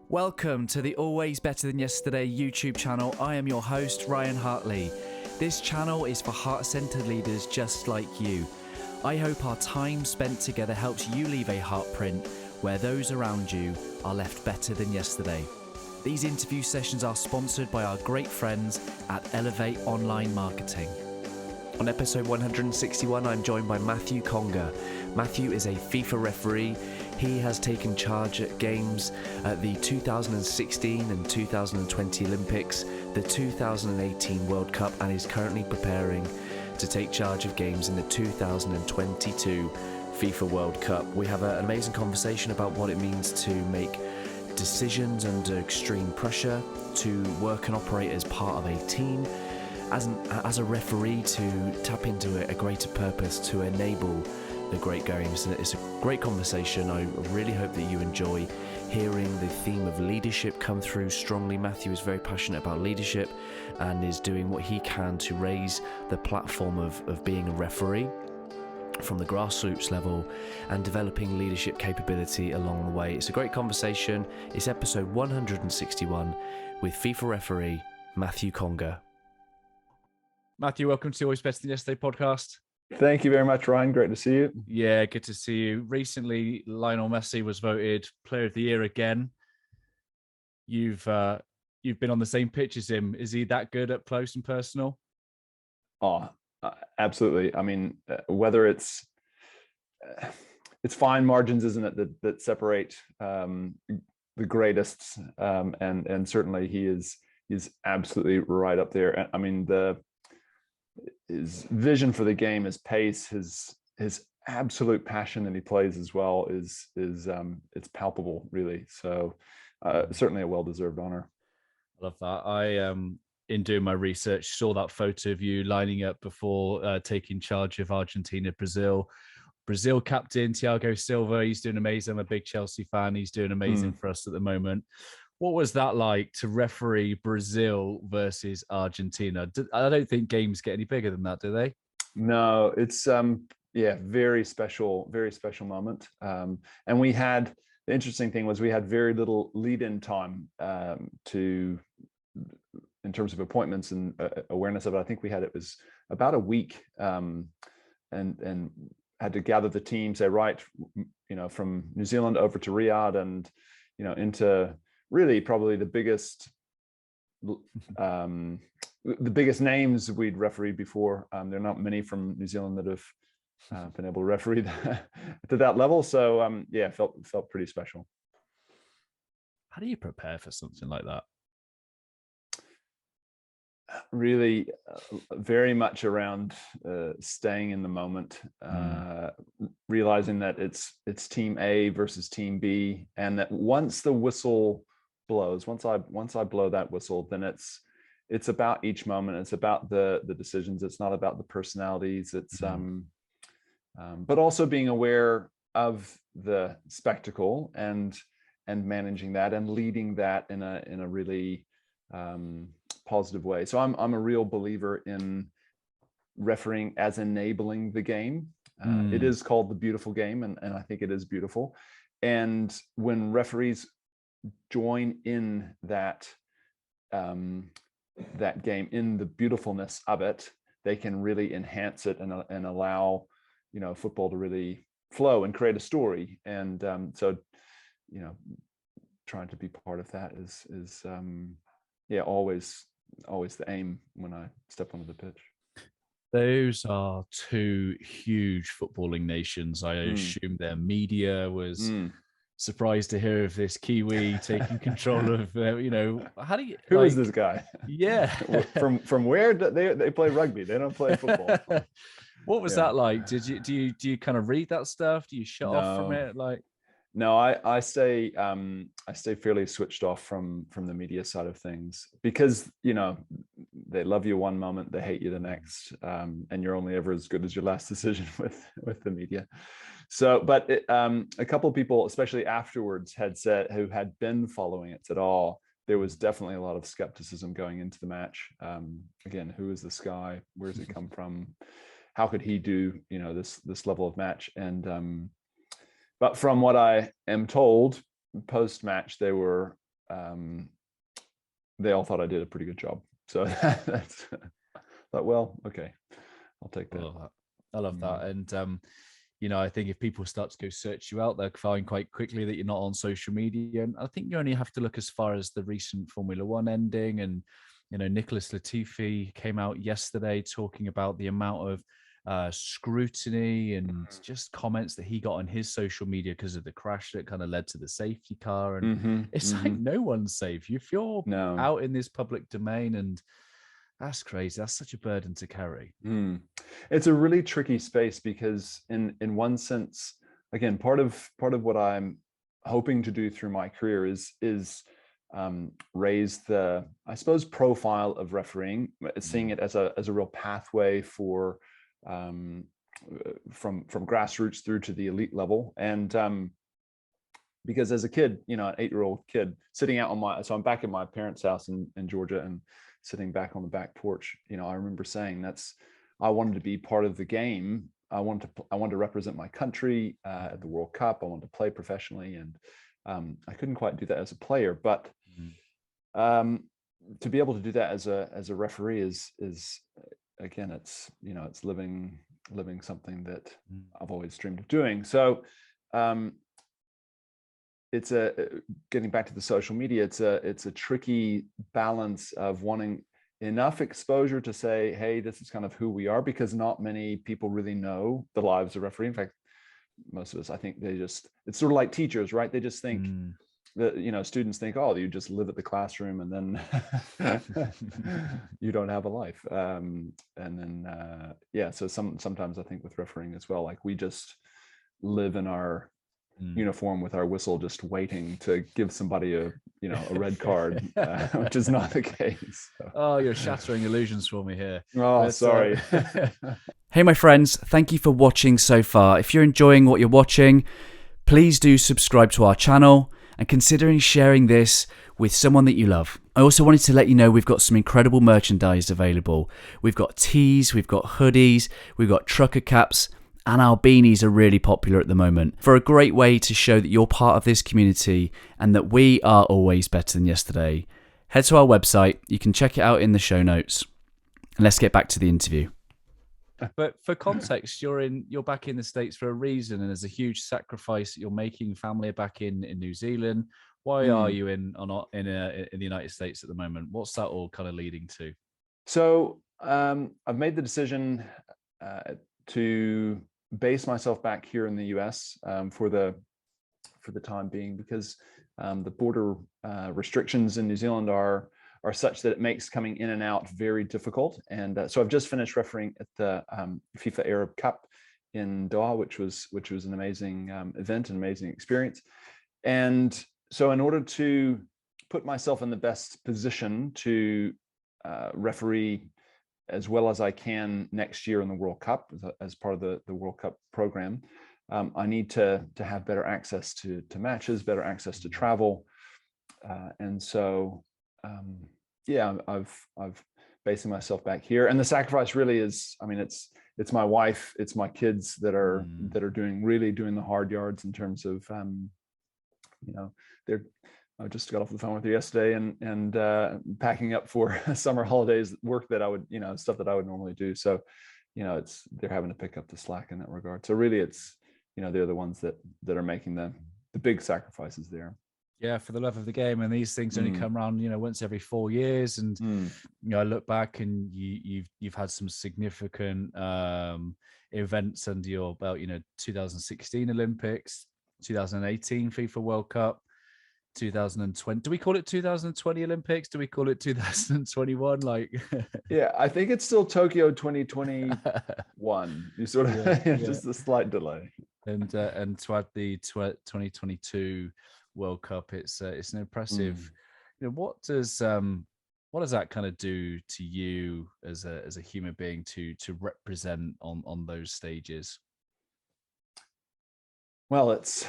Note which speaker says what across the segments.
Speaker 1: Welcome to the Always Better Than Yesterday YouTube channel. I am your host, Ryan Hartley. This channel is for heart-centered leaders just like you. I hope our time spent together helps you leave a heart print where those around you are left better than yesterday. These interview sessions are sponsored by our great friends at Elevate Online Marketing. On episode 161, I'm joined by Matthew Conger. Matthew is a FIFA referee. He has taken charge at games at the 2016 and 2020 Olympics, the 2018 World Cup, and is currently preparing to take charge of games in the 2022 FIFA World Cup. We have an amazing conversation about what it means to make decisions under extreme pressure, to work and operate as part of a team, as a referee, to tap into a greater purpose to enable the great games. It's a great conversation. I really hope that you enjoy hearing the theme of leadership come through strongly. Matthew is very passionate about leadership and is doing what he can to raise the platform of being a referee from the grassroots level and developing leadership capability along the way. It's a great conversation. It's episode 161 with FIFA referee Matthew Conger. Matthew, welcome to Always Better Than Yesterday podcast.
Speaker 2: Thank you very much, Ryan. Great to see you.
Speaker 1: Yeah, good to see you. Recently, Lionel Messi was voted Player of the Year again. You've been on the same pitch as him. Is he that good up close and personal?
Speaker 2: Oh, absolutely. I mean, whether it's fine margins, isn't it, that separate the greatest, and certainly he's absolutely right up there. I mean, his vision for the game, his pace, his absolute passion that he plays as well is it's palpable, really. So certainly a well-deserved honor.
Speaker 1: I love that. I in doing my research saw that photo of you lining up before taking charge of Argentina, Brazil captain Thiago Silva. He's doing amazing. I'm a big Chelsea fan. He's doing amazing for us at the moment. What was that like to referee Brazil versus Argentina? I don't think games get any bigger than that, do they?
Speaker 2: No, it's very special moment. And the interesting thing was we had very little lead-in time in terms of appointments and awareness of it. I think it was about a week, and had to gather the team, say, right, from New Zealand over to Riyadh and, into really probably the biggest names we'd refereed before. There are not many from New Zealand that have been able to referee to that level. So felt pretty special.
Speaker 1: How do you prepare for something like that?
Speaker 2: Really, very much around staying in the moment, realizing that it's team A versus team B, and that once the whistle blows, once I blow that whistle, then it's about each moment. It's about the decisions. It's not about the personalities. It's but also being aware of the spectacle and managing that and leading that in a really positive way. So I'm a real believer in refereeing as enabling the game. It is called the beautiful game, and I think it is beautiful. And when referees join in that game, in the beautifulness of it, they can really enhance it and allow football to really flow and create a story. And so trying to be part of that is always the aim when I step onto the pitch.
Speaker 1: Those are two huge footballing nations. I assume their media was surprised to hear of this Kiwi taking control of, how do you...
Speaker 2: Who is this guy?
Speaker 1: Yeah.
Speaker 2: from where? They play rugby. They don't play football.
Speaker 1: What was that like? Do you kind of read that stuff? Do you shut off from it?
Speaker 2: No, I stay fairly switched off from the media side of things, because they love you one moment, they hate you the next, and you're only ever as good as your last decision with the media. So, but a couple of people, especially afterwards, who had been following it, said, "Oh, there was definitely a lot of skepticism going into the match. Again, who is this guy? Where does he come from? How could he do this level of match?" And but from what I am told, post-match, they were they all thought I did a pretty good job. So that's thought, well, okay, I'll take that.
Speaker 1: I love that. And I think if people start to go search you out, they'll find quite quickly that you're not on social media. And I think you only have to look as far as the recent Formula One ending. And Nicholas Latifi came out yesterday talking about the amount of scrutiny and just comments that he got on his social media because of the crash that kind of led to the safety car. And it's like no one's safe. If you're out in this public domain, and that's crazy. That's such a burden to carry.
Speaker 2: It's a really tricky space because in one sense, again, part of what I'm hoping to do through my career is raise the, I suppose, profile of refereeing, seeing it as a real pathway for from grassroots through to the elite level. And because as a kid, an 8-year-old kid sitting out on so I'm back at my parents' house in Georgia, and sitting back on the back porch, I remember saying I wanted to be part of the game. I wanted to represent my country at the World Cup. I wanted to play professionally, and I couldn't quite do that as a player, but to be able to do that as a referee is again, it's it's living something that I've always dreamed of doing. So it's getting back to the social media, it's a tricky balance of wanting enough exposure to say, hey, this is kind of who we are, because not many people really know the lives of referee. In fact, most of us, I think it's sort of like teachers, right? They just think that, students think, oh, you just live at the classroom and then you don't have a life. And then, so sometimes I think with refereeing as well, like we just live in our uniform with our whistle, just waiting to give somebody a red card, which is not the case. So.
Speaker 1: Oh, you're shattering illusions for me here.
Speaker 2: Oh, sorry.
Speaker 1: Hey, my friends, thank you for watching so far. If you're enjoying what you're watching, please do subscribe to our channel and considering sharing this with someone that you love. I also wanted to let you know we've got some incredible merchandise available. We've got tees, we've got hoodies, we've got trucker caps, and our beanies are really popular at the moment. For a great way to show that you're part of this community and that we are always better than yesterday, head to our website. You can check it out in the show notes. And let's get back to the interview. But for context, you're back in the States for a reason, and there's a huge sacrifice that you're making. Family are back in New Zealand. Why are you in the United States at the moment? What's that all kind of leading to?
Speaker 2: So I've made the decision to base myself back here in the US for the time being, because the border restrictions in New Zealand are such that it makes coming in and out very difficult. And so I've just finished refereeing at the FIFA Arab Cup in Doha, which was an amazing event, an amazing experience. And so in order to put myself in the best position to referee as well as I can next year in the World Cup as part of the World Cup program, I need to have better access to matches, better access to travel. And so I've basing myself back here, and the sacrifice really is, it's my wife, it's my kids that are doing the hard yards in terms of I just got off the phone with her yesterday and packing up for summer holidays, work that I would stuff that I would normally do. So they're having to pick up the slack in that regard. So really it's they're the ones that are making the big sacrifices there.
Speaker 1: Yeah, for the love of the game, and these things only come around, once every 4 years. And I look back, and you've had some significant events under your belt. 2016 Olympics, 2018 FIFA World Cup, 2020. Do we call it 2020 Olympics? Do we call it 2021?
Speaker 2: Yeah, I think it's still Tokyo 2021. You sort of just a slight delay.
Speaker 1: And to add the 2022 World Cup, it's an impressive. What does that kind of do to you as a human being to represent on those stages?
Speaker 2: Well, it's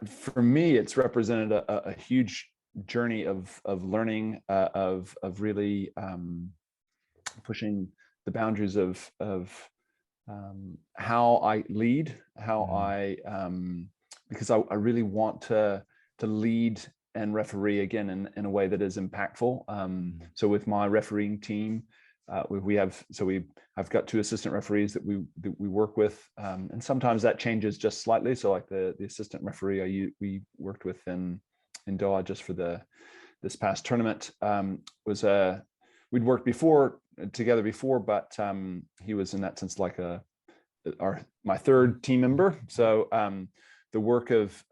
Speaker 2: for me, it's represented a huge journey of learning, of really pushing the boundaries of how I lead, how I because I really want to lead and referee again in a way that is impactful. So with my refereeing team, I've got 2 assistant referees that we work with, and sometimes that changes just slightly. So like the assistant referee we worked with in Doha just for this past tournament we'd worked together before, but he was in that sense like my 3rd team member. So the work of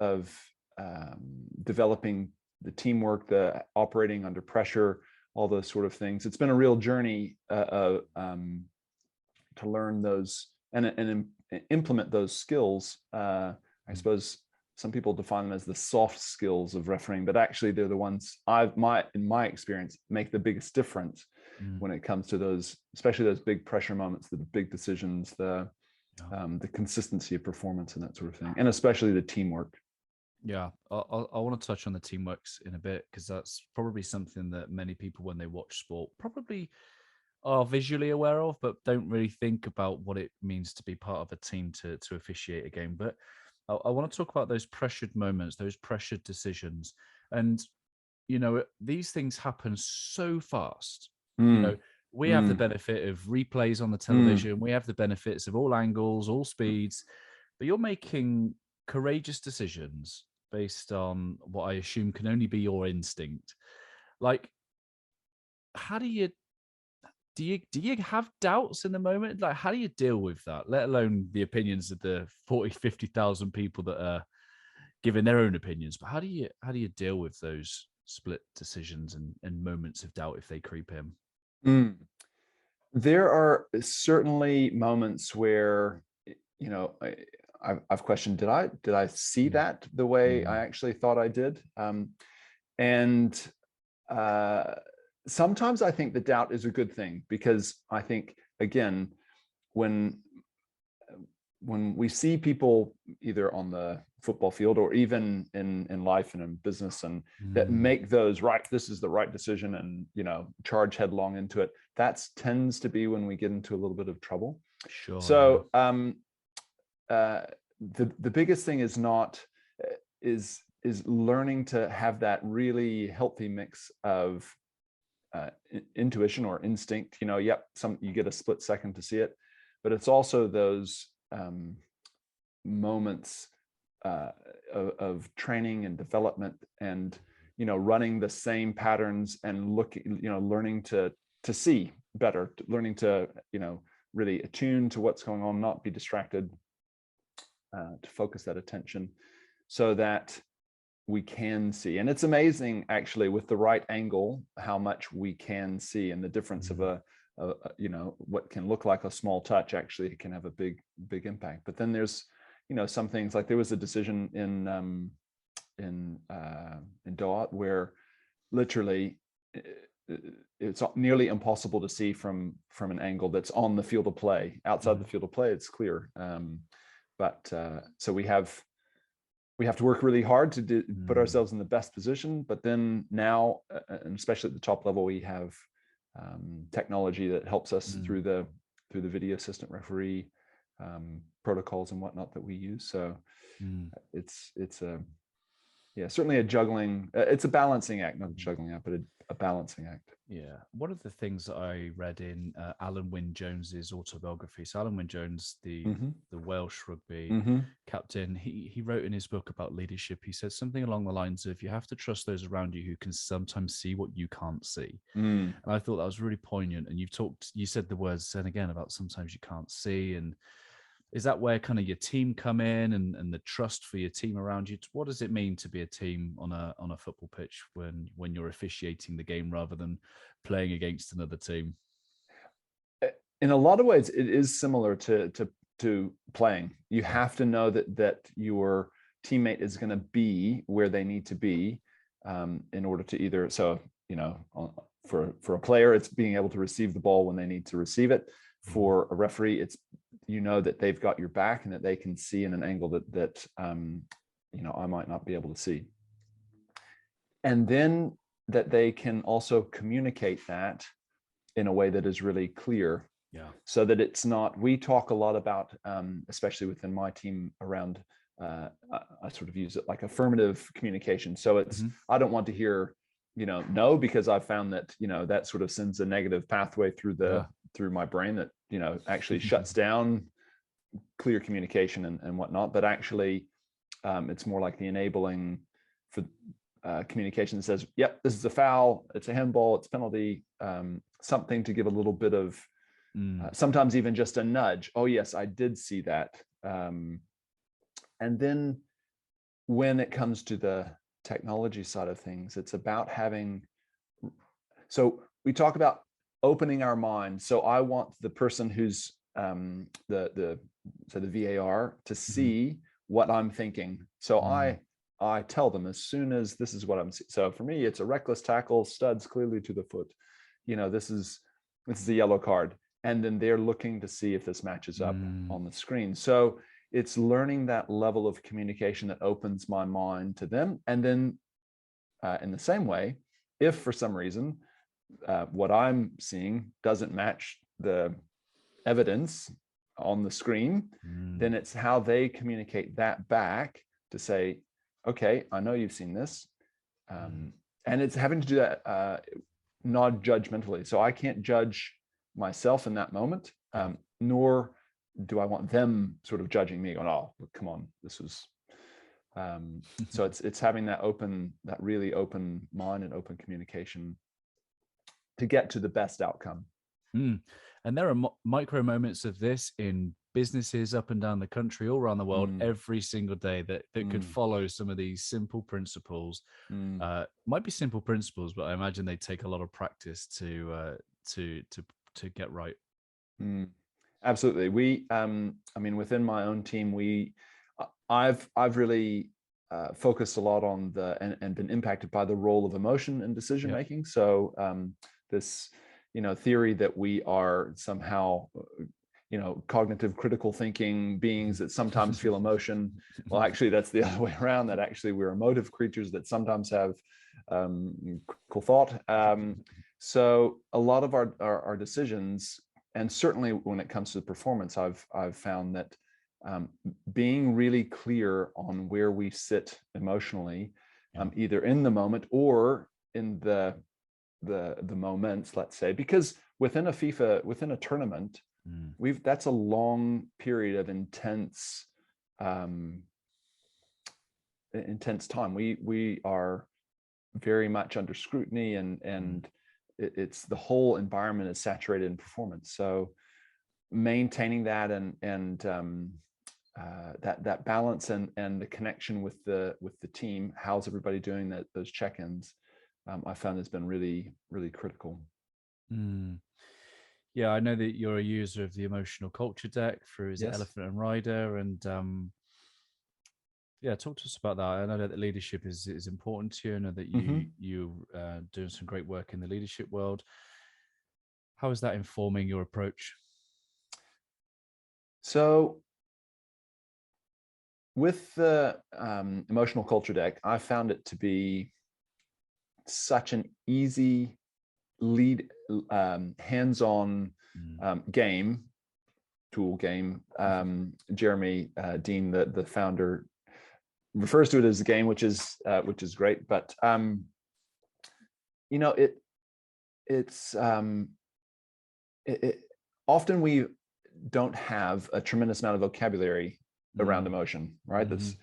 Speaker 2: developing the teamwork, the operating under pressure, all those sort of things. It's been a real journey to learn those and implement those skills. I suppose some people define them as the soft skills of refereeing, but actually they're the ones in my experience, make the biggest difference when it comes to those, especially those big pressure moments, the big decisions, the consistency of performance and that sort of thing, and especially the teamwork.
Speaker 1: Yeah, I want to touch on the teamworks in a bit, because that's probably something that many people, when they watch sport, probably are visually aware of, but don't really think about what it means to be part of a team to officiate a game. But I want to talk about those pressured moments, those pressured decisions. And, these things happen so fast. We have the benefit of replays on the television. We have the benefits of all angles, all speeds, but you're making courageous decisions based on what I assume can only be your instinct. Like, how do you have doubts in the moment? Like, how do you deal with that, let alone the opinions of the 50,000 people that are giving their own opinions? But how do you deal with those split decisions and moments of doubt if they creep in?
Speaker 2: There are certainly moments where I've questioned, did I see that the way I actually thought I did? And sometimes I think the doubt is a good thing, because I think, again, when we see people either on the football field or even in life and in business, and that make those this is the right decision, and charge headlong into it, that tends to be when we get into a little bit of trouble.
Speaker 1: Sure.
Speaker 2: So the biggest thing is learning to have that really healthy mix of intuition or instinct. You get a split second to see it, but it's also those moments of training and development, and running the same patterns and learning to see better, learning to really attune to what's going on, not be distracted, to focus that attention so that we can see. And it's amazing, actually, with the right angle, how much we can see, and the difference of what can look like a small touch actually can have a big impact. But then there's some things, like there was a decision in Doha where literally it's nearly impossible to see from an angle that's on the field of play. Outside the field of play, it's clear. But so we have to work really hard to put ourselves in the best position. But then now, and especially at the top level, we have technology that helps us through the video assistant referee protocols and whatnot that we use. So it's certainly a juggling. It's a balancing act, not a juggling act, but a balancing act.
Speaker 1: Yeah. One of the things that I read in Alan Wynne-Jones's autobiography. So Alan Wynne-Jones, the Welsh rugby captain, he wrote in his book about leadership. He said something along the lines of, you have to trust those around you who can sometimes see what you can't see. And I thought that was really poignant. And you said the words then again about sometimes you can't see. And is that where kind of your team come in, and the trust for your team around you? What does it mean to be a team on a football pitch when you're officiating the game rather than playing against another team?
Speaker 2: In a lot of ways, it is similar to playing. You have to know that your teammate is going to be where they need to be in order to either. So for a player, it's being able to receive the ball when they need to receive it. For a referee, it's that they've got your back and that they can see in an angle that I might not be able to see. And then that they can also communicate that in a way that is really clear. Yeah. So that it's not, we talk a lot about, especially within my team, around I sort of use it like affirmative communication. So it's,
Speaker 1: Mm-hmm.
Speaker 2: I don't want to hear, no, because I've found that, that sort of sends a negative pathway through my brain that, actually shuts down clear communication and whatnot. But actually, it's more like the enabling for communication that says, yep, this is a foul, it's a handball, it's penalty, something to give a little bit of, sometimes even just a nudge. Oh yes, I did see that. And then when it comes to the technology side of things, it's about so we talk about opening our mind. So I want the person who's the VAR to see what I'm thinking. So I tell them as soon as this is what I'm seeing. So for me, it's a reckless tackle, studs clearly to the foot. This is a yellow card. And then they're looking to see if this matches up on the screen. So it's learning that level of communication that opens my mind to them. And then in the same way, if for some reason what I'm seeing doesn't match the evidence on the screen, then it's how they communicate that back to say, okay, I know you've seen this. And it's having to do that non-judgmentally. So I can't judge myself in that moment, nor do I want them sort of judging me going, oh, come on, this was, so it's having that really open mind and open communication to get to the best outcome.
Speaker 1: And there are micro moments of this in businesses up and down the country, all around the world, every single day that could follow some of these simple principles. Might be simple principles, but I imagine they take a lot of practice to get right.
Speaker 2: Absolutely. We, I mean, within my own team, I've really focused a lot on and been impacted by the role of emotion in decision making. So this, theory that we are somehow, cognitive critical thinking beings that sometimes feel emotion. Well, actually, that's the other way around. That actually we're emotive creatures that sometimes have critical thought. So a lot of our decisions, and certainly when it comes to performance, I've found that being really clear on where we sit emotionally, either in the moment or in the moments, let's say, because within a tournament, that's a long period of intense time. We are very much under scrutiny, and it's the whole environment is saturated in performance. So maintaining that and that balance and the connection with the team, how's everybody doing, those check-ins, I found has been really, really critical.
Speaker 1: Yeah, I know that you're a user of the emotional culture deck through Elephant and Rider, and talk to us about that. I know that leadership is important to you. I know that you're doing some great work in the leadership world. How is that informing your approach?
Speaker 2: So with the emotional culture deck, I found it to be such an easy hands-on tool game. Jeremy Dean, the founder, refers to it as a game, which is great. But it's often we don't have a tremendous amount of vocabulary around emotion, right? That's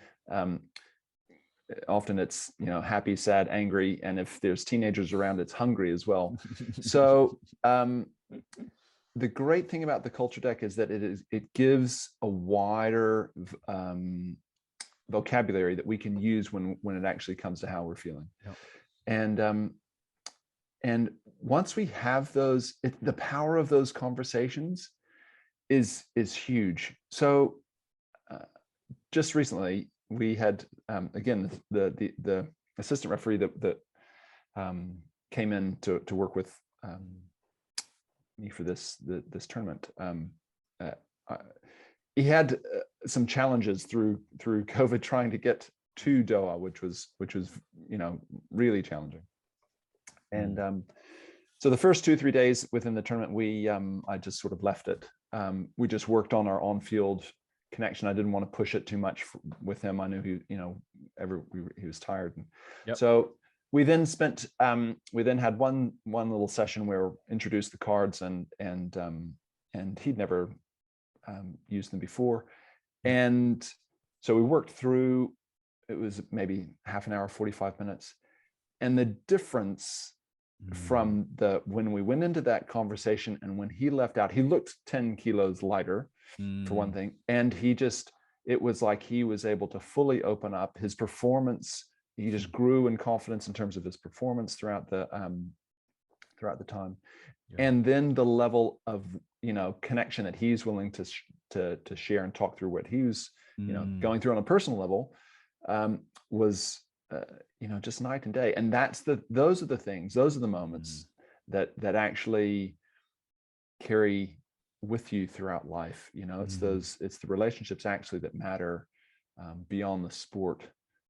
Speaker 2: often it's happy, sad, angry, and if there's teenagers around, it's hungry as well. So the great thing about the culture deck is that it gives a wider vocabulary that we can use when it actually comes to how we're feeling. And once we have those, the power of those conversations is huge. So just recently we had again the assistant referee that came in to work with me for this tournament. He had some challenges through COVID trying to get to Doha, which was really challenging. And so the first 2-3 days within the tournament, I just sort of left it. We just worked on our on-field connection. I didn't want to push it too much with him. I knew he was tired.
Speaker 1: Yep.
Speaker 2: So we then had one little session where we introduced the cards, and he'd never used them before. And so we worked through, it was maybe half an hour, 45 minutes. And the difference from when we went into that conversation and when he left out, he looked 10 kilos lighter, for one thing. And it was like he was able to fully open up his performance. He just grew in confidence in terms of his performance throughout the time. Yeah. And then the level of, connection that he's willing to share and talk through what he was, going through on a personal level, was, just night and day. And those are the moments that actually carry with you throughout life. It's the relationships actually that matter, beyond the sport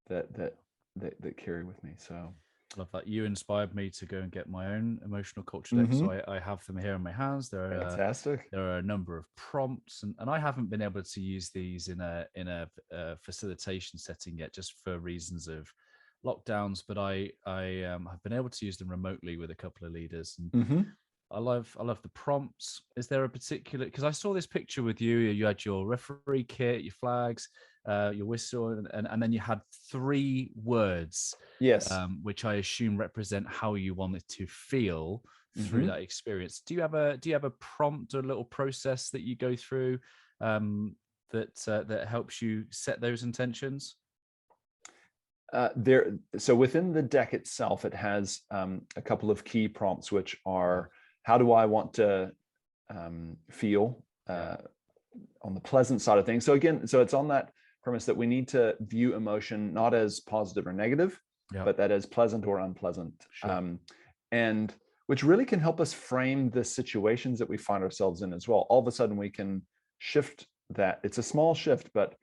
Speaker 2: that carry with me. So
Speaker 1: love that. You inspired me to go and get my own emotional culture deck. So I have them here in my hands.
Speaker 2: Fantastic.
Speaker 1: There are a number of prompts, and I haven't been able to use these in a facilitation setting yet, just for reasons of lockdowns. But I have been able to use them remotely with a couple of leaders, and I love the prompts. Is there a particular, because I saw this picture with you. You had your referee kit, your flags, your whistle, and then you had 3 words,
Speaker 2: yes,
Speaker 1: which I assume represent how you wanted to feel through that experience. Do you have a prompt or a little process that you go through that helps you set those intentions?
Speaker 2: So within the deck itself, it has a couple of key prompts, which are, how do I want to feel on the pleasant side of things? So it's on that premise that we need to view emotion not as positive or negative, but that as pleasant or unpleasant. Sure. And which really can help us frame the situations that we find ourselves in as well. All of a sudden we can shift that. It's a small shift, but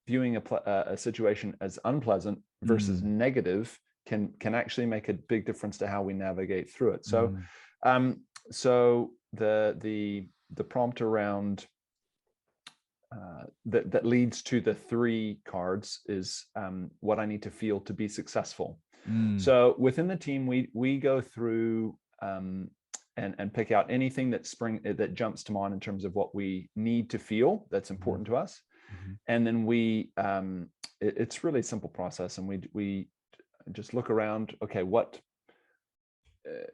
Speaker 2: viewing a situation as unpleasant versus negative can actually make a big difference to how we navigate through it. So so the prompt around that leads to the 3 cards is what I need to feel to be successful. So within the team, we go through and pick out anything that jumps to mind in terms of what we need to feel that's important to us. And then it's really a simple process, and we just look around. Okay, what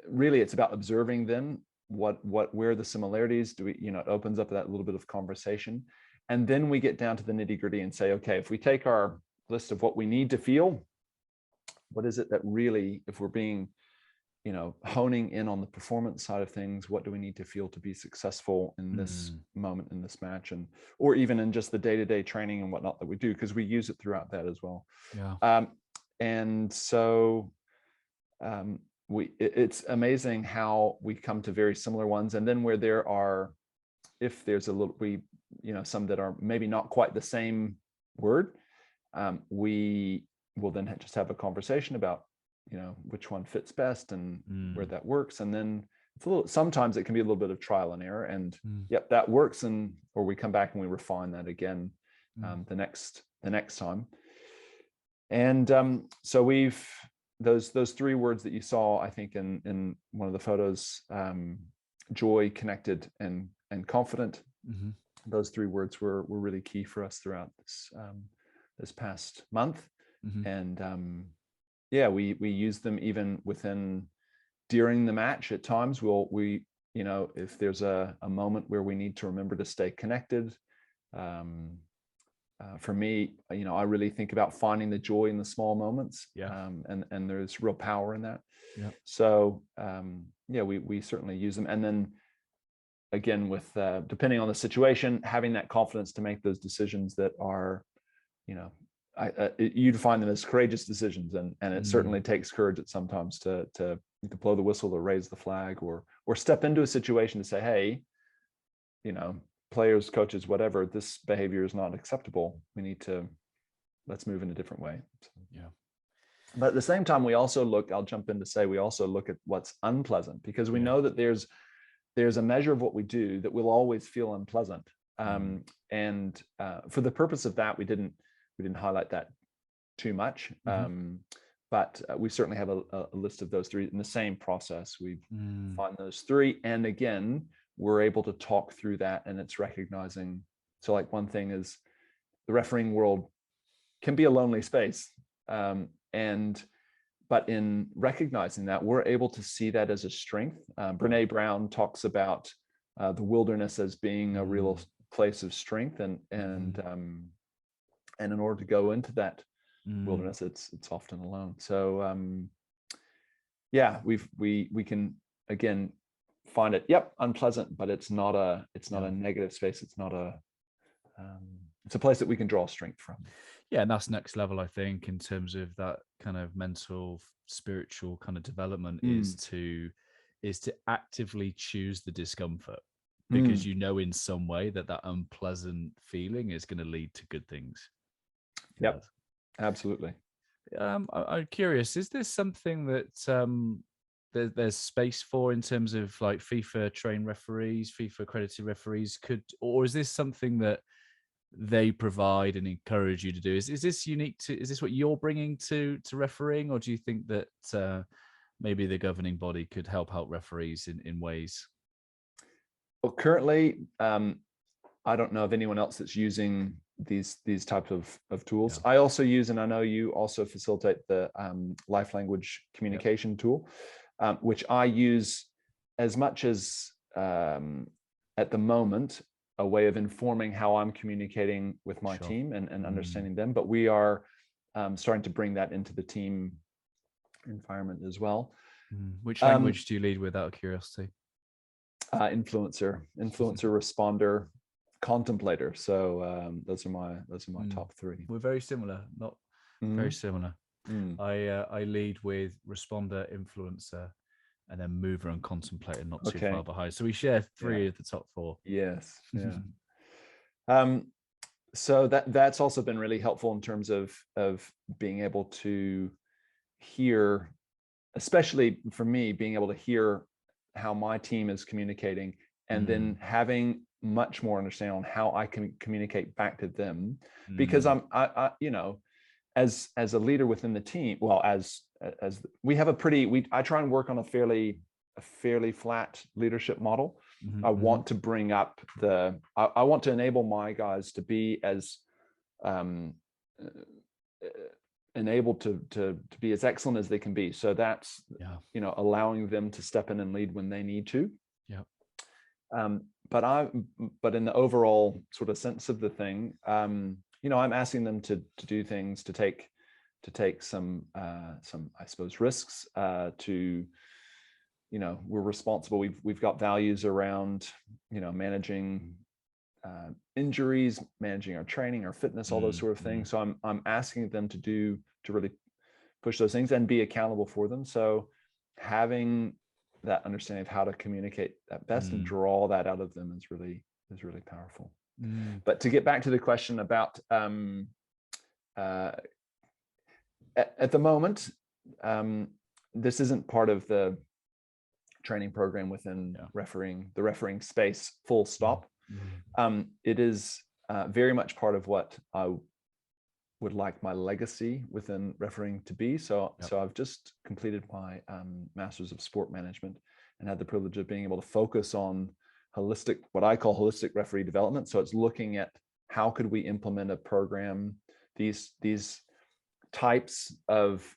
Speaker 2: really it's about observing them. Where are the similarities? It opens up that little bit of conversation. And then we get down to the nitty-gritty and say, okay, if we take our list of what we need to feel, what is it that really, if we're being, honing in on the performance side of things, what do we need to feel to be successful in this moment, in this match, or even in just the day-to-day training and whatnot that we do, because we use it throughout that as well. Yeah. And so it's amazing how we come to very similar ones. And then where there are, if there's some that are maybe not quite the same word, we will then just have a conversation about, which one fits best and where that works. And then sometimes it can be a little bit of trial and error, and yep, that works. Or we come back and we refine that again the next time. And so we've, those 3 words that you saw, I think in one of the photos, joy, connected, and confident. Those 3 words were really key for us throughout this past month. And we use them even during the match. At times if there's a moment where we need to remember to stay connected. For me, I really think about finding the joy in the small moments. And there's real power in that. So we certainly use them. And then again, with depending on the situation, having that confidence to make those decisions that are, you define them as courageous decisions, and it certainly takes courage at sometimes to blow the whistle, or raise the flag, or step into a situation to say, hey, players, coaches, whatever, this behavior is not acceptable. Let's move in a different way. So, but at the same time, I'll jump in to say, we also look at what's unpleasant, because we know that there's a measure of what we do that will always feel unpleasant. And for the purpose of that, we didn't highlight that too much. But we certainly have a list of those three in the same process. We find those three, and again, we're able to talk through that, and it's recognizing. So like one thing is the refereeing world can be a lonely space. But in recognizing that, we're able to see that as a strength. Brene Brown talks about the wilderness as being a real place of strength, and in order to go into that wilderness, it's often alone. So yeah, we can again find it unpleasant, but it's not a negative space. It's not a it's a place that we can draw strength from.
Speaker 1: Yeah, and that's next level, I think, in terms of that kind of mental, spiritual kind of development is to actively choose the discomfort, because you know in some way that unpleasant feeling is going to lead to good things.
Speaker 2: Yep, absolutely.
Speaker 1: I'm curious, is this something that there's space for in terms of like FIFA trained referees, FIFA accredited referees or is this something that they provide and encourage you to do? Is this unique to, is this what you're bringing to refereeing, or do you think that maybe the governing body could help out referees in ways?
Speaker 2: Well, currently, I don't know of anyone else that's using these types of tools. I also use, and I know you also facilitate the life language communication tool, which I use as much as at the moment a way of informing how I'm communicating with my team and understanding them. But we are starting to bring that into the team environment as well.
Speaker 1: Which language do you lead with, out of curiosity?
Speaker 2: Influencer, responder, contemplator. So those are my top three.
Speaker 1: We're very similar, not very similar. I lead with responder, influencer, and then mover and contemplator, not too far behind. So we share three of the top four.
Speaker 2: Yes. Yeah. So that's also been really helpful in terms of being able to hear, especially for me, being able to hear how my team is communicating, and then having much more understanding on how I can communicate back to them, because I you know, as a leader within the team, well, as we have I try and work on a fairly flat leadership model. I want to bring up I want to enable my guys to be as enabled to be as excellent as they can be. So that's you know, allowing them to step in and lead when they need to. But in the overall sort of sense of the thing, you know, I'm asking them to do things, to take some I suppose risks, to, you know, we're responsible. We've got values around, you know, managing injuries, managing our training, our fitness, all those sort of things. So I'm asking them to really push those things and be accountable for them. So having that understanding of how to communicate at best and draw that out of them is really powerful. But to get back to the question about at the moment, this isn't part of the training program within the refereeing space, full stop. It is very much part of what I would like my legacy within refereeing to be. So I've just completed my Masters of Sport Management and had the privilege of being able to focus on what I call holistic referee development. So it's looking at how could we implement a program, these types of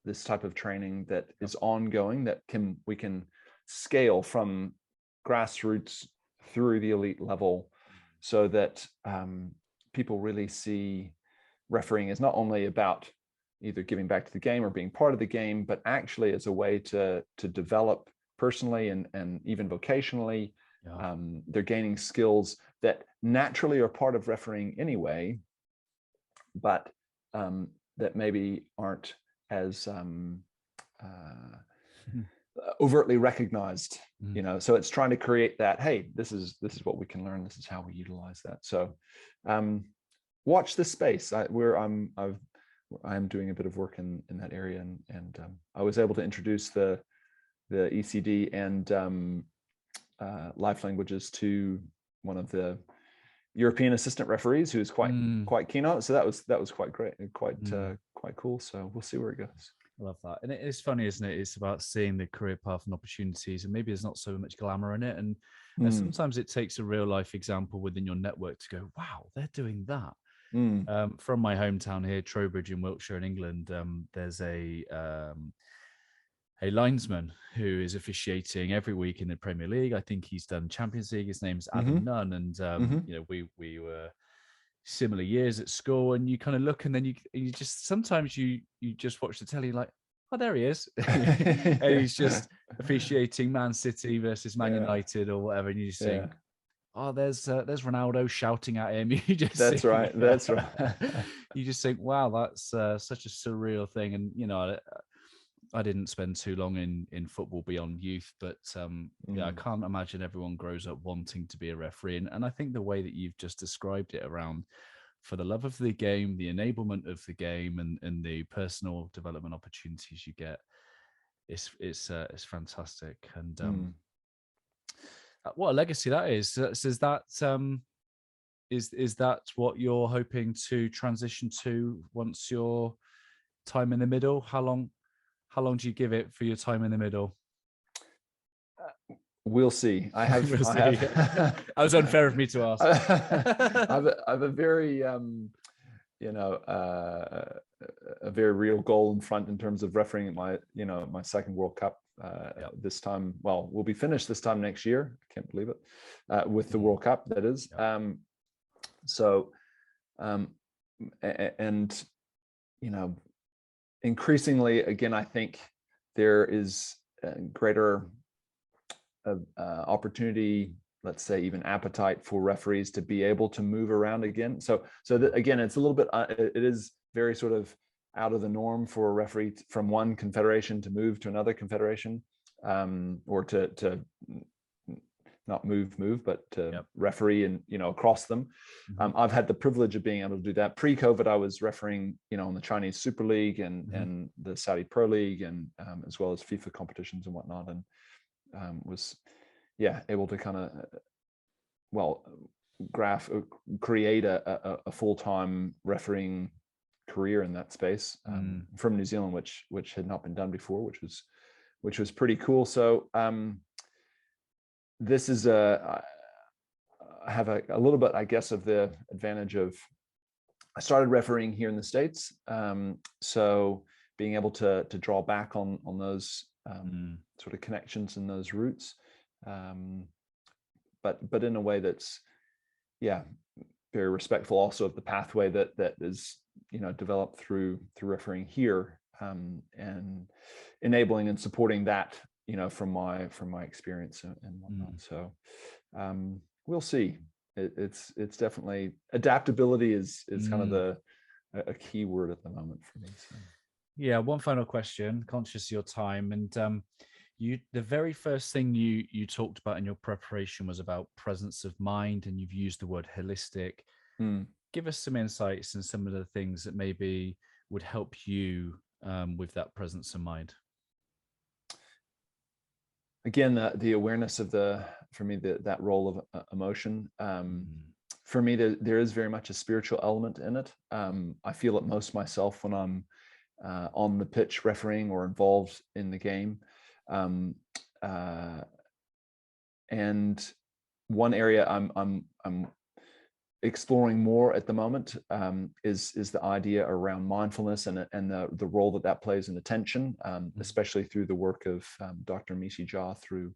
Speaker 2: this type of training that is ongoing, that we can scale from grassroots through the elite level, so that people really see refereeing is not only about either giving back to the game or being part of the game, but actually as a way to develop personally and even vocationally. They're gaining skills that naturally are part of refereeing anyway, but that maybe aren't as overtly recognized, you know. So it's trying to create that, hey, this is what we can learn, this is how we utilize that. So watch this space. I'm doing a bit of work in that area, and I was able to introduce the ECD and life languages to one of the European assistant referees who's quite keen on it. So that was quite great and quite cool. So we'll see where it goes.
Speaker 1: I love that. And it is funny, isn't it? It's about seeing the career path and opportunities, and maybe there's not so much glamour in it. And sometimes it takes a real life example within your network to go, wow, they're doing that. From my hometown here, Trowbridge in Wiltshire in England, there's a linesman who is officiating every week in the Premier League. I think he's done Champions League. His name's Adam Nunn. And, you know, we were similar years at school, and you kind of look, and then you just, sometimes you just watch the telly like, oh, there he is. And he's just officiating Man City versus Man United or whatever. And you just think, oh, there's Ronaldo shouting at him. You just
Speaker 2: That's
Speaker 1: think,
Speaker 2: right. That's right.
Speaker 1: You just think, wow, that's such a surreal thing. And, you know, I didn't spend too long in football beyond youth, but yeah, I can't imagine everyone grows up wanting to be a referee. And I think the way that you've just described it around, for the love of the game, the enablement of the game, and the personal development opportunities you get, it's fantastic. And what a legacy that is. So is that is that what you're hoping to transition to once your time in the middle? How long do you give it for your time in the middle?
Speaker 2: We'll see. I have.
Speaker 1: We'll
Speaker 2: I
Speaker 1: see.
Speaker 2: have.
Speaker 1: That was unfair of me to ask.
Speaker 2: I have a very, a very real goal in front in terms of refereeing my second World Cup. This time, well, we'll be finished this time next year. I can't believe it. With the World Cup, that is. And you know, increasingly, again, I think there is a greater opportunity, let's say even appetite for referees to be able to move around again. So that, again, it's a little bit, it is very sort of out of the norm for a referee from one confederation to move to another confederation, or to not move, but to referee and, across them. I've had the privilege of being able to do that. Pre-COVID, I was refereing, in the Chinese Super League and the Saudi Pro League, and as well as FIFA competitions and whatnot, and was able to kind of create a full-time refereeing career in that space from New Zealand, which had not been done before, which was pretty cool. So this is I have a little bit, I guess, of the advantage of, I started refereeing here in the States, so being able to draw back on those sort of connections and those roots, but in a way that's very respectful also of the pathway that is developed through refereeing here, and enabling and supporting that from my experience and whatnot. So we'll see. It's definitely, adaptability is kind of a key word at the moment for me. So.
Speaker 1: Yeah, one final question, conscious of your time, and the very first thing you talked about in your preparation was about presence of mind, and you've used the word holistic. Give us some insights and some of the things that maybe would help you with that presence of mind.
Speaker 2: Again, the awareness of for me, that role of emotion. For me, there is very much a spiritual element in it. I feel it most myself when I'm on the pitch refereeing or involved in the game. And one area I'm exploring more at the moment is the idea around mindfulness and the role that plays in attention, especially through the work of Dr. Mishi Jha through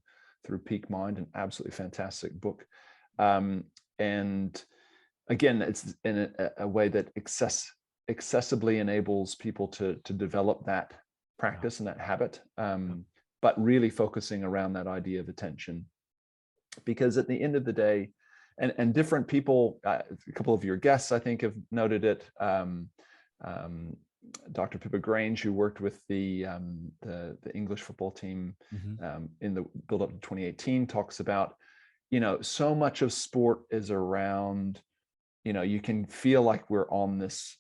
Speaker 2: Peak Mind, an absolutely fantastic book. And again, it's in a way that accessibly enables people to develop that practice and that habit, but really focusing around that idea of attention, because at the end of the day, and different people, a couple of your guests, I think, have noted it. Dr. Pippa Grange, who worked with the English football team in the build-up to 2018, talks about, so much of sport is around, you can feel like we're on this,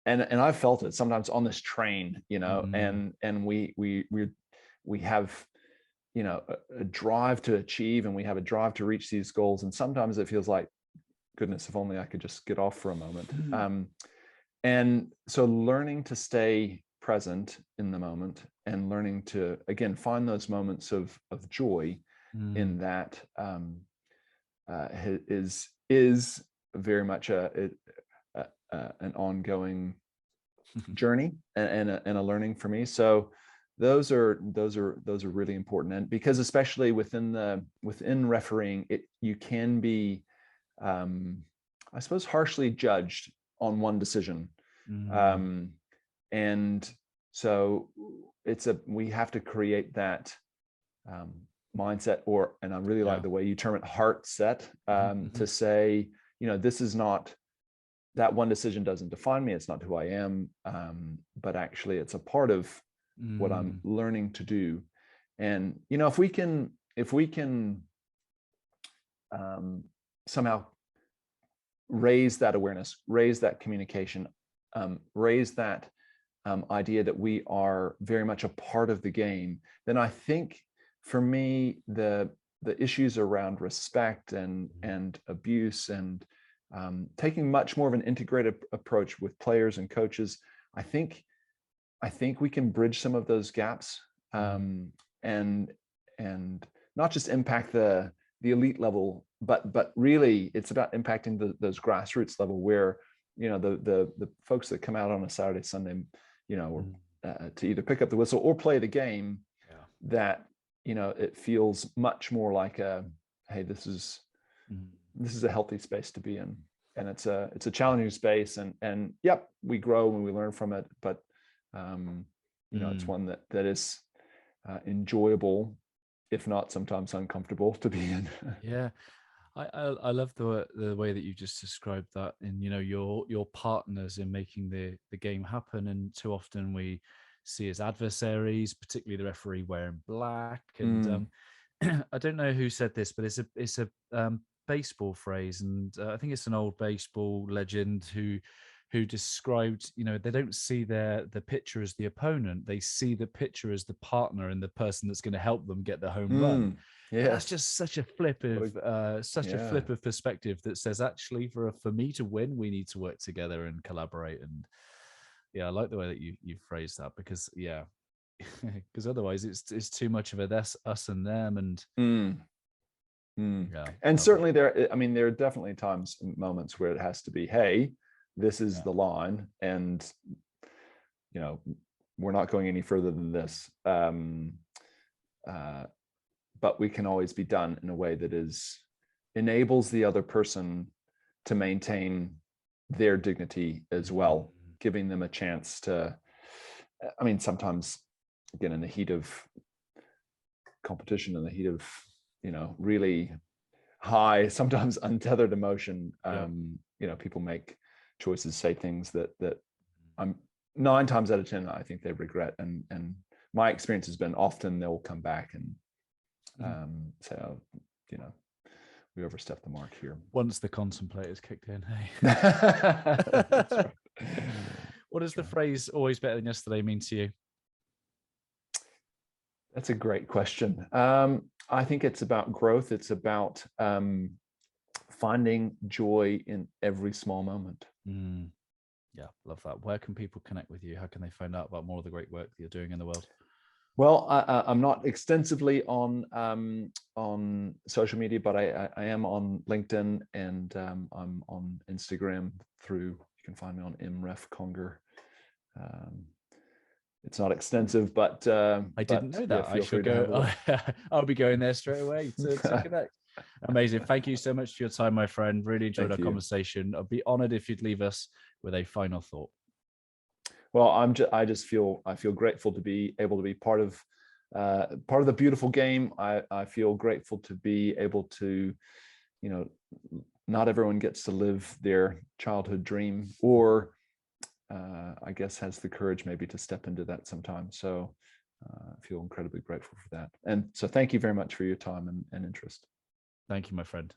Speaker 2: and I've felt it sometimes, on this train, and we have a drive to achieve, and we have a drive to reach these goals, and sometimes it feels like goodness, if only I could just get off for a moment.
Speaker 1: Mm.
Speaker 2: And so learning to stay present in the moment and learning to, again, find those moments of joy in that is very much an ongoing journey and a learning for me. So those are really important, and because especially within refereeing, you can be I suppose harshly judged on one decision. And so we have to create that mindset, and I really like the way you term it, heart set, to say, this is not, that one decision doesn't define me. It's not who I am, but actually it's a part of what I'm learning to do. And, if we can somehow raise that awareness, raise that communication, raise that idea that we are very much a part of the game, then I think for me, the issues around respect and abuse and taking much more of an integrated approach with players and coaches, I think we can bridge some of those gaps, and not just impact the elite level, but really it's about impacting those grassroots level where, the folks that come out on a Saturday, Sunday, to either pick up the whistle or play the game, that, it feels much more like hey, this is a healthy space to be in. And it's a challenging space, and yep, we grow and we learn from it, but it's one that is enjoyable, if not sometimes uncomfortable to be in.
Speaker 1: Yeah. I love the way that you just described that, and your partners in making the game happen. And too often we see as adversaries, particularly the referee wearing black. And I don't know who said this, but it's a baseball phrase, and I think it's an old baseball legend who described, they don't see the pitcher as the opponent, they see the pitcher as the partner and the person that's going to help them get the home run.
Speaker 2: Yeah,
Speaker 1: that's just such a flip of perspective that says, actually, for me to win, we need to work together and collaborate. And I like the way that you phrased that, because because otherwise it's too much of a us and them. And
Speaker 2: and certainly there are definitely moments where it has to be, hey, this is the line, and we're not going any further than this, but we can always be done in a way that enables the other person to maintain their dignity as well, giving them a chance to, sometimes, again, in the heat of competition, in the heat of really high, sometimes untethered emotion, people make choices, say things that I'm 9 times out of 10 I think they regret, and my experience has been often they'll come back and say, oh, we overstepped the mark here.
Speaker 1: Once the contemplators kicked in, hey.
Speaker 2: That's right.
Speaker 1: What does the phrase "always better than yesterday" mean to you?
Speaker 2: That's a great question. I think it's about growth. It's about finding joy in every small moment.
Speaker 1: Yeah, love that. Where can people connect with you? How can they find out about more of the great work that you're doing in the world?
Speaker 2: Well, I'm not extensively on social media, but I am on LinkedIn, and I'm on Instagram you can find me on Matthew Conger. It's not extensive, but
Speaker 1: I didn't know that. I should go. I'll be going there straight away to connect. Amazing. Thank you so much for your time, my friend. Really enjoyed our conversation. I'd be honored if you'd leave us with a final thought.
Speaker 2: Well, I feel grateful to be able to be part of the beautiful game. I feel grateful to be able to, not everyone gets to live their childhood dream, or I guess has the courage maybe to step into that sometimes. So I feel incredibly grateful for that. And so thank you very much for your time and interest.
Speaker 1: Thank you, my friend.